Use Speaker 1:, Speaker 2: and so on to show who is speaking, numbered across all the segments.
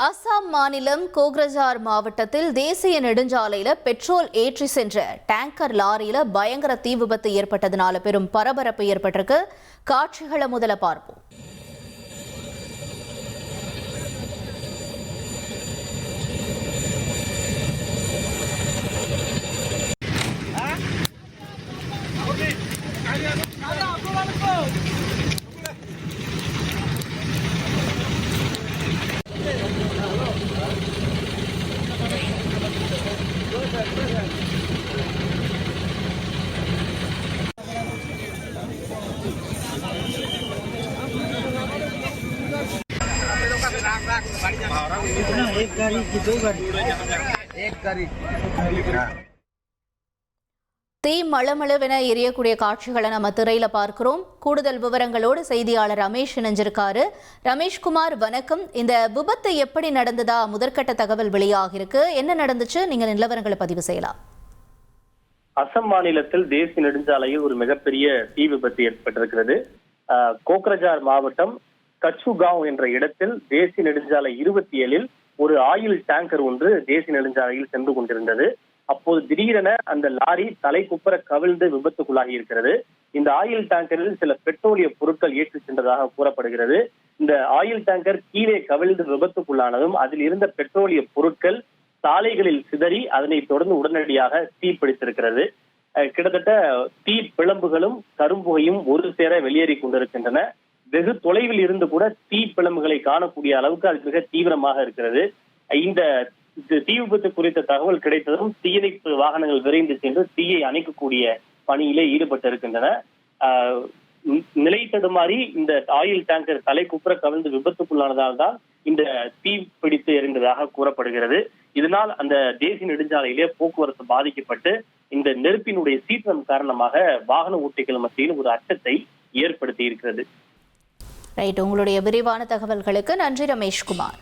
Speaker 1: அசாம் மாநிலம் கோக்ரஜார் மாவட்டத்தில் தேசிய நெடுஞ்சாலையில பெட்ரோல் ஏற்றி சென்ற டேங்கர் லாரியில பயங்கர தீ விபத்து ஏற்பட்டதனால பெரும் பரபரப்பு ஏற்பட்டிருக்கு. காட்சிகளை முதல்ல பார்ப்போம். தீ மளமளவென எரியக்கூடிய காட்சிகளை நம்ம திரையில பார்க்கிறோம். கூடுதல் விவரங்களோடு செய்தியாளர் ரமேஷ் இணைஞ்சிருக்காரு. ரமேஷ்குமார், வணக்கம். இந்த விபத்து எப்படி நடந்ததா முதற்கட்ட தகவல் வெளியாகிருக்கு, என்ன நடந்துச்சு, நீங்க நிலவரங்களை பதிவு செய்யலாம்.
Speaker 2: அசாம் மாநிலத்தில் தேசிய நெடுஞ்சாலையில் ஒரு மிகப்பெரிய தீ விபத்து ஏற்பட்டிருக்கிறது. கோக்ரஜார் மாவட்டம் கச்சுகாவ் என்ற இடத்தில் தேசிய நெடுஞ்சாலை 27 ஒரு ஆயில் டேங்கர் ஒன்று தேசிய நெடுஞ்சாலையில் சென்று கொண்டிருந்தது. அப்போது திடீரென அந்த லாரி தலைக்குப்புற கவிழ்ந்து விபத்துக்குள்ளாகி இருக்கிறது. இந்த ஆயில் டேங்கரில் சில பெட்ரோலிய பொருட்கள் ஏற்றி சென்றதாக கூறப்படுகிறது. இந்த ஆயில் டேங்கர் கீழே கவிழ்ந்து விபத்துக்குள்ளானதும் அதில் இருந்த பெட்ரோலிய பொருட்கள் சாலைகளில் சிதறி அதனைத் தொடர்ந்து உடனடியாக தீப்பிடித்திருக்கிறது. கிட்டத்தட்ட தீ பிளம்புகளும் கரும்புகையும் ஒரு சேர வெளியேறி கொண்டிருக்கின்றன. வெகு தொலைவில் இருந்து கூட தீ பிளம்புகளை காணக்கூடிய அளவுக்கு அது மிக தீவிரமாக இருக்கிறது. இந்த தீ விபத்து குறித்த தகவல் கிடைத்ததும் தீயணைப்பு வாகனங்கள் விரைந்து சென்று தீயை அணைக்கக்கூடிய பணியிலே ஈடுபட்டு இருக்கின்றன. நிலை தடுமாறி இந்த ஆயில் டேங்கர் தலைக்குப்புற கவிழ்ந்து விபத்துக்குள்ளானதால் தான் இந்த தீ பிடித்து எறிந்ததாக கூறப்படுகிறது. இதனால் அந்த தேசிய நெடுஞ்சாலையிலே போக்குவரத்து பாதிக்கப்பட்டு இந்த நெருப்பினுடைய சீற்றம் காரணமாக வாகன ஓட்டிகள் மத்தியில் ஒரு அச்சத்தை ஏற்படுத்தி இருக்கிறது.
Speaker 1: ரைட், உங்களுடைய விரிவான தகவல்களுக்கு நன்றி ரமேஷ்குமார்.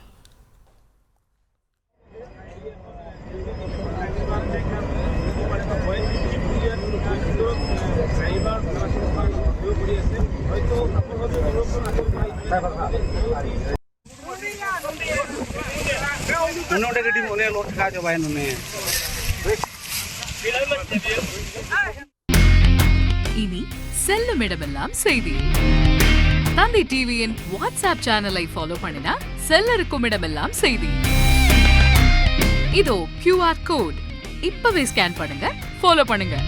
Speaker 3: இனி செல்லும் இடமெல்லாம் செய்தி. தந்தை டிவியின் வாட்ஸ்அப் சேனலை ஃபாலோ பண்ணினா செல்லருக்கும் இடமெல்லாம் செய்தி. இதோ QR கோட் இப்பவே ஸ்கேன் பண்ணுங்க, ஃபாலோ பண்ணுங்க.